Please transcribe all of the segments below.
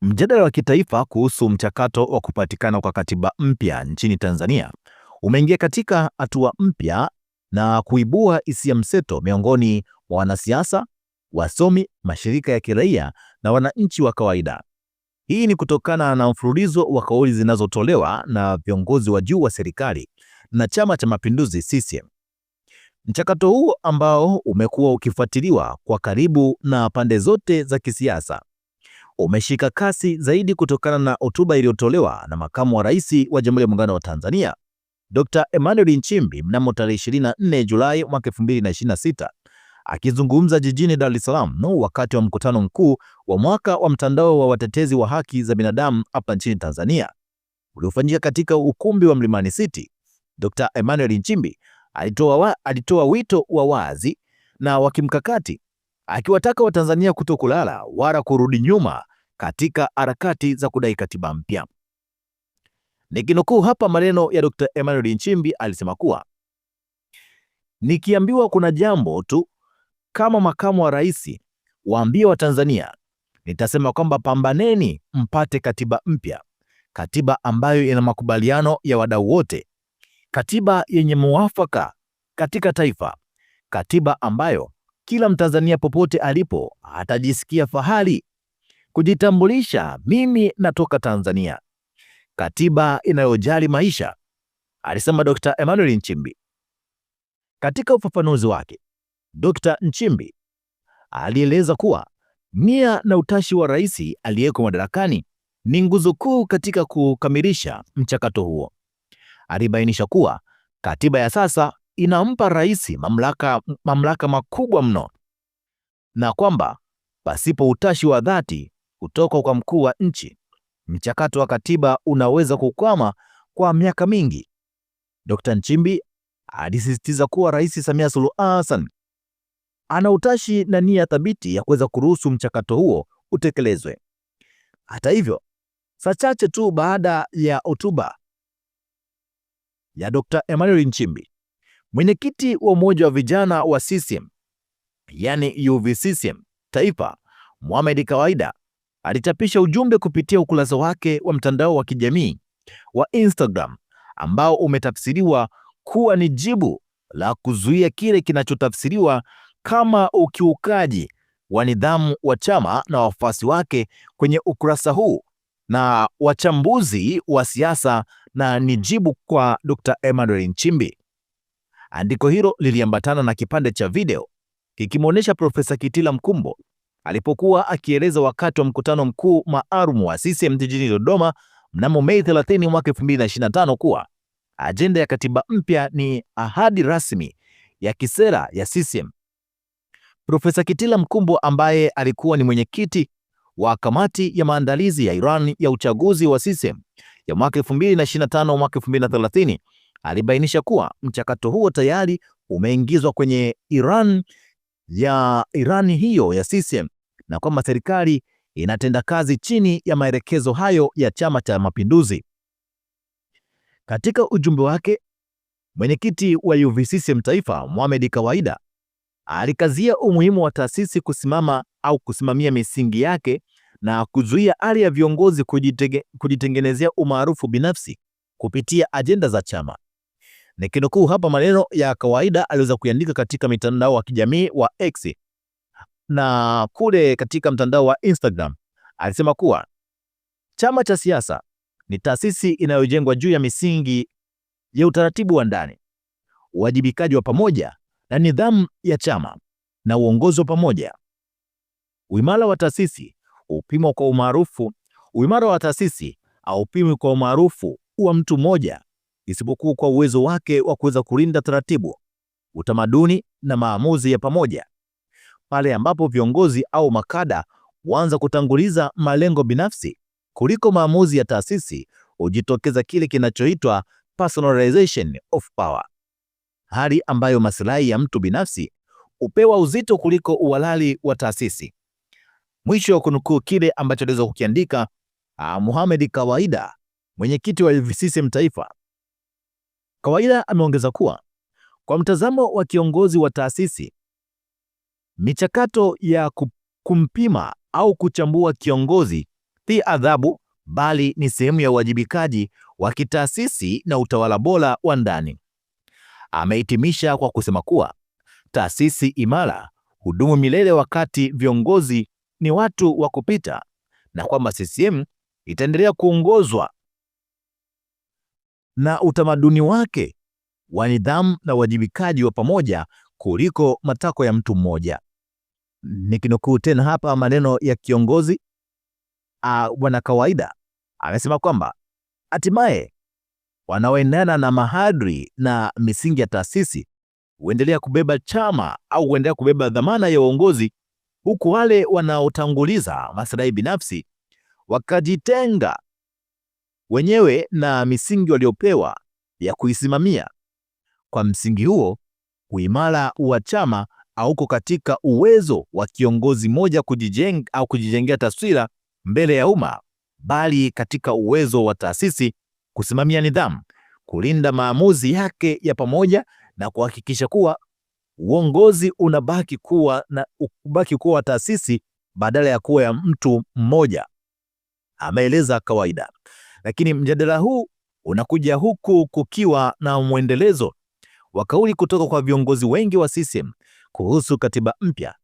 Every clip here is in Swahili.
Mjadala wa kitaifa kuhusu mchakato wa kupatikana kwa katiba mpya nchini Tanzania umeingia katika hatua mpya na kuibua hisia mseto miongoni mwa wanasiasa, wasomi, mashirika ya kiraia na wananchi wa kawaida. Hii ni kutokana na mfululizo wa kauli zinazotolewa na viongozi wa juu wa serikali na Chama cha Mapinduzi CCM. Mchakato huu ambao umekuwa ukifuatiliwa kwa karibu na pande zote za kisiasa umeshika kasi zaidi kutokana na hotuba iliyotolewa na Makamu wa Rais wa Jamhuri ya Muungano wa Tanzania, Dr. Emmanuel Nchimbi mnamo tarehe 24 Julai mwaka 2026 akizungumza jijini Dar es Salaam wakati wa mkutano mkuu wa mwaka wa mtandao wa watetezi wa haki za binadamu hapa nchini Tanzania uliofanyika katika ukumbi wa Mlimani City. Dr. Emmanuel Nchimbi alitoa wito wa wazi na wa kimkakati akiwataka Watanzania kutokulala wala kurudi nyuma katika harakati za kudai katiba mpya. Nikinukuu hapa maneno ya Dr. Emmanuel Nchimbi, alisema kuwa nikiambiwa kuna jambo tu kama makamu wa rais waambie Watanzania, nitasema kwamba pambaneni mpate katiba mpya, katiba ambayo ina makubaliano ya wadau wote, katiba yenye muafaka katika taifa, katiba ambayo kila Mtanzania popote alipo atajisikia fahari kujitambulisha, mimi natoka Tanzania, katiba inayojali maisha, alisema Dr. Emmanuel Nchimbi. Katika ufafanuzi wake, Dr. Nchimbi alieleza kuwa nia na utashi wa rais aliyeko madarakani ni nguzo kuu katika kukamilisha mchakato huo. Alibainisha kuwa katiba ya sasa inampa rais mamlaka makubwa mno na kwamba pasipo utashi wa dhati kutoka kwa mkuu wa nchi, mchakato wa katiba unaweza kukwama kwa miaka mingi. Dr. Nchimbi alisisitiza kuwa Rais Samia Suluhu Hassan ana utashi na nia thabiti ya kuweza kuruhusu mchakato huo utekelezwe. Hata hivyo, saa chache tu baada ya hotuba ya Dr. Emmanuel Nchimbi, mwenyekiti wa umoja wa vijana wa CCM, yani UVCCM Taifa, Mohamed Kawaida alichapisha ujumbe kupitia ukurasa wake wa mtandao wa kijamii wa Instagram ambao umetafsiriwa kuwa ni jibu la kuzuia kile kinachotafsiriwa kama ukiukaji wa nidhamu wa chama na wafuasi wake kwenye ukurasa huu na wachambuzi wa siasa, na ni jibu kwa Dr. Emmanuel Nchimbi. Andiko hilo liliambatana na kipande cha video kikimwonyesha Profesa Kitila Mkumbo alipokuwa akieleza wakati wa mkutano mkuu maalum wa CCM jijini Dodoma mnamo Mei 30 mwaka 2025 kuwa ajenda ya katiba mpya ni ahadi rasmi ya kisera ya CCM. Profesa Kitila Mkumbo ambaye alikuwa ni mwenyekiti wa kamati ya maandalizi ya Iran ya uchaguzi wa CCM ya mwaka 2025 mwaka 2030 alibainisha kuwa mchakato huo tayari umeingizwa kwenye Iran hiyo ya CCM na kwamba serikali inatenda kazi chini ya maelekezo hayo ya Chama cha Mapinduzi. Katika ujumbe wake, mwenyekiti wa UVCCM Taifa, Mohamed Kawaida, alikazia umuhimu wa taasisi kusimama au kusimamia misingi yake na kuzuia hali ya viongozi kujitengenezea umaarufu binafsi kupitia ajenda za chama. Nikinukuu hapa maneno ya Kawaida aliweza kuandika katika mitandao wa kijamii wa X na kule katika mtandao wa Instagram. Alisema kuwa chama cha siasa ni taasisi inayojengwa juu ya misingi ya utaratibu wa ndani, uwajibikaji wa pamoja na nidhamu ya chama na uongozi wa pamoja. Uimara wa taasisi haupimwi kwa umaarufu wa mtu mmoja, isipokuwa kwa uwezo wake wa kuweza kulinda taratibu, utamaduni na maamuzi ya pamoja. Pale ambapo viongozi au makada huanza kutanguliza malengo binafsi kuliko maamuzi ya taasisi, hujitokeza kile kinachoitwa personalization of power, hali ambayo maslahi ya mtu binafsi hupewa uzito kuliko uhalali wa taasisi. Mwisho wa kunukuu kile ambacho aliweza kukiandika Mohamed Kawaida, mwenyekiti wa UVCCM Taifa. Kawaida ameongeza kuwa kwa mtazamo wa kiongozi wa taasisi, michakato ya kumpima au kuchambua kiongozi si adhabu, bali ni sehemu ya uwajibikaji wa kitaasisi na utawala bora wa ndani. Amehitimisha kwa kusema kuwa taasisi imara hudumu milele wakati viongozi ni watu wa kupita, na kwamba CCM itaendelea kuongozwa na utamaduni wake wa nidhamu na uwajibikaji wa pamoja kuliko matakwa ya mtu mmoja. Nikinukuu tena hapa maneno ya kiongozi Bwana Kawaida, amesema kwamba hatimaye wanaoendana na mahadri na misingi ya taasisi huendelea kubeba chama au huendelea kubeba dhamana ya uongozi, huku wale wanaotanguliza maslahi binafsi wakajitenga wenyewe na misingi waliopewa ya kuisimamia. Kwa msingi huo, uimara wa chama hauko katika uwezo wa kiongozi mmoja kujijengea taswira mbele ya umma, bali katika uwezo wa taasisi kusimamia nidhamu, kulinda maamuzi yake ya pamoja na kuhakikisha kuwa uongozi unabaki kuwa wa taasisi badala ya kuwa ya mtu mmoja, ameeleza Kawaida. Lakini mjadala huu unakuja huku kukiwa na mwendelezo wa kauli kutoka kwa viongozi wengi wa CCM kuhusu katiba mpya.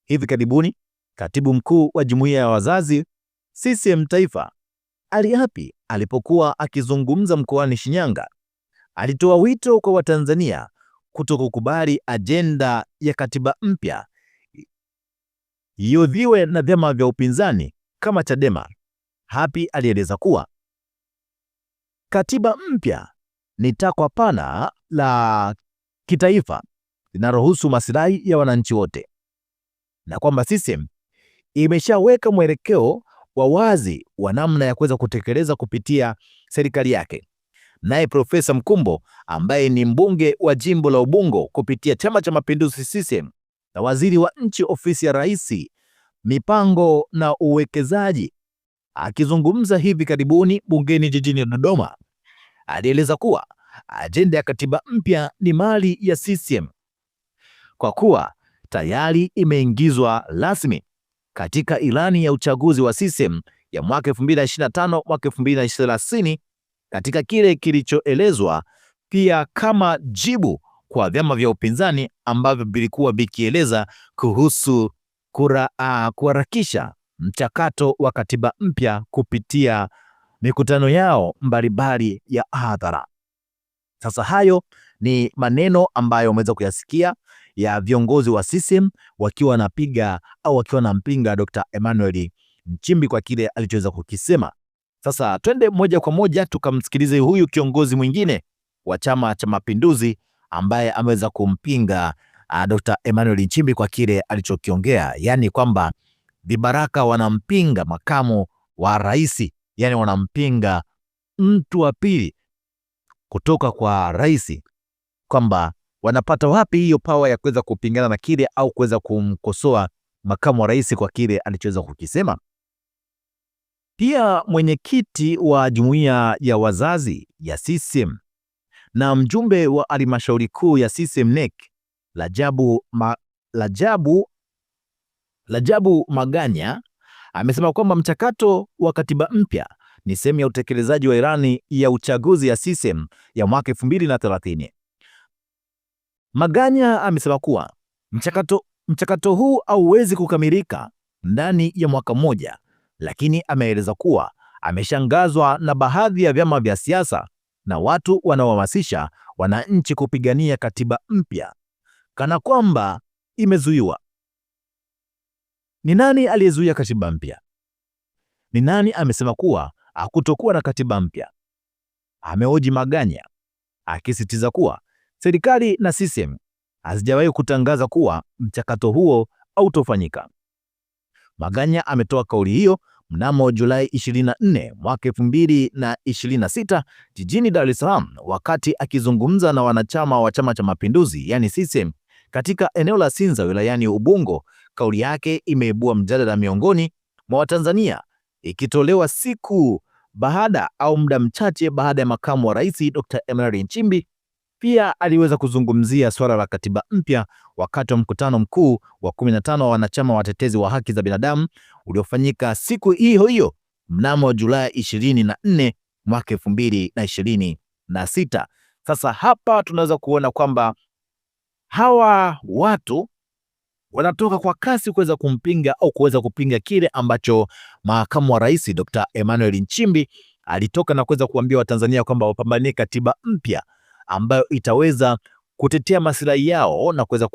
Hivi karibuni, katibu mkuu wa jumuiya ya wazazi CCM Taifa, Ali Hapi, alipokuwa akizungumza mkoani Shinyanga, alitoa wito kwa Watanzania kutokukubali ajenda ya katiba mpya iodhiwe na vyama vya upinzani kama Chadema. Hapi alieleza kuwa katiba mpya ni takwa pana la kitaifa linalohusu maslahi ya wananchi wote, na kwamba CCM imeshaweka mwelekeo wa wazi wa namna ya kuweza kutekeleza kupitia serikali yake. Naye Profesa Mkumbo, ambaye ni mbunge wa jimbo la Ubungo kupitia Chama cha Mapinduzi CCM na waziri wa nchi ofisi ya Rais, mipango na uwekezaji, akizungumza hivi karibuni bungeni jijini Dodoma, alieleza kuwa ajenda ya katiba mpya ni mali ya CCM kwa kuwa tayari imeingizwa rasmi katika ilani ya uchaguzi wa CCM ya mwaka 2025 mwaka 2030, katika kile kilichoelezwa pia kama jibu kwa vyama vya upinzani ambavyo vilikuwa vikieleza kuhusu kuharakisha mchakato wa katiba mpya kupitia mikutano yao mbalimbali ya hadhara. Sasa hayo ni maneno ambayo umeweza kuyasikia ya viongozi wa CCM wakiwa wanapiga au wakiwa wanampinga Dr. Emmanuel Nchimbi kwa kile alichoweza kukisema. Sasa twende moja kwa moja tukamsikilize huyu kiongozi mwingine wa Chama cha Mapinduzi ambaye ameweza kumpinga Dr. Emmanuel Nchimbi kwa kile alichokiongea, yani kwamba vibaraka wanampinga makamu wa rais, yani wanampinga mtu wa pili kutoka kwa rais, kwamba wanapata wapi hiyo power ya kuweza kupingana na kile au kuweza kumkosoa makamu wa rais kwa kile alichoweza kukisema. Pia mwenyekiti wa jumuiya ya wazazi ya CCM na mjumbe wa halmashauri kuu ya CCM NEC Rajabu Maganya amesema kwamba mchakato wa katiba mpya ni sehemu ya utekelezaji wa ilani ya uchaguzi ya CCM ya mwaka 2030. Maganya amesema kuwa mchakato huu hauwezi kukamilika ndani ya mwaka mmoja, lakini ameeleza kuwa ameshangazwa na baadhi ya vyama vya siasa na watu wanaohamasisha wananchi kupigania katiba mpya kana kwamba imezuiwa. Ni nani aliyezuia katiba mpya? Ni nani amesema kuwa hakutokuwa na katiba mpya? Amehoji Maganya, akisitiza kuwa serikali na CCM hazijawahi kutangaza kuwa mchakato huo hautofanyika. Maganya ametoa kauli hiyo mnamo Julai 24 mwaka 2026 jijini Dar es Salaam wakati akizungumza na wanachama wa Chama cha Mapinduzi yani CCM katika eneo la Sinza wilayani Ubungo. Kauli yake imeibua mjadala miongoni mwa Watanzania, ikitolewa siku baada au muda mchache baada ya makamu wa rais Dr. Emmanuel Nchimbi pia aliweza kuzungumzia swala la katiba mpya wakati wa mkutano mkuu wa 15 wa wanachama watetezi wa haki za binadamu uliofanyika siku hiyo hiyo mnamo Julai 24 mwaka 2026. Sasa hapa tunaweza kuona kwamba hawa watu wanatoka kwa kasi kuweza kumpinga au kuweza kupinga kile ambacho makamu wa rais Dr. Emmanuel Nchimbi alitoka na kuweza kuambia Watanzania kwamba wapambanie katiba mpya ambayo itaweza kutetea maslahi yao na kuweza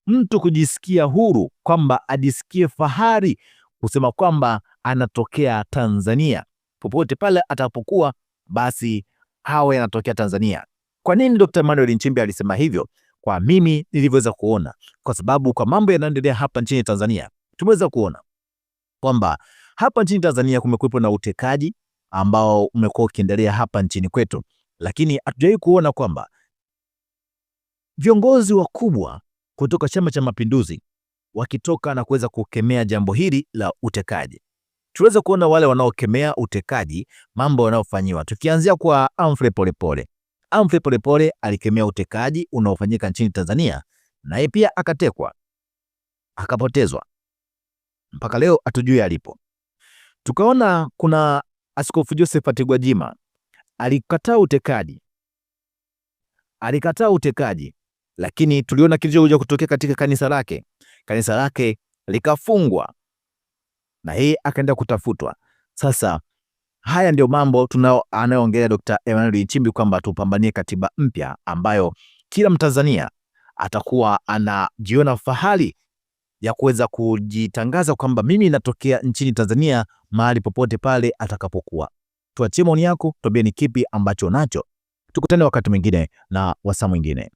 mtu kujisikia huru, kwamba ajisikie fahari kusema kwamba anatokea Tanzania. Popote pale atapokuwa, basi hawe anatokea Tanzania. Kwa nini Dr. Emmanuel Nchimbi alisema hivyo? Kwa mimi nilivyoweza kuona, kwa sababu kwa mambo yanayoendelea hapa nchini Tanzania, tumeweza kuona kwamba hapa nchini Tanzania kumekuwepo na utekaji ambao umekuwa ukiendelea hapa nchini kwetu, lakini hatujawahi kuona kwamba viongozi wakubwa kutoka Chama cha Mapinduzi wakitoka na kuweza kukemea jambo hili la utekaji. Tuweza kuona wale wanaokemea utekaji, mambo wanaofanywa, tukianzia kwa Humphrey Polepole. Humphrey Polepole alikemea utekaji unaofanyika nchini Tanzania, na yeye pia akatekwa, akapotezwa, mpaka leo hatujui alipo. Tukaona kuna Askofu Josephat Gwajima alikataa utekaji, lakini tuliona kilichokuja kutokea katika kanisa lake likafungwa na yeye akaenda kutafutwa. Sasa haya ndio mambo anayoongelea Dr. Emmanuel Nchimbi, kwamba tupambanie katiba mpya ambayo kila Mtanzania atakuwa anajiona fahari ya kuweza kujitangaza kwamba mimi natokea nchini Tanzania mahali popote pale atakapokuwa. Tuachie maoni yako, tuambie ni kipi ambacho nacho. Tukutane wakati mwingine na wasaa mwingine.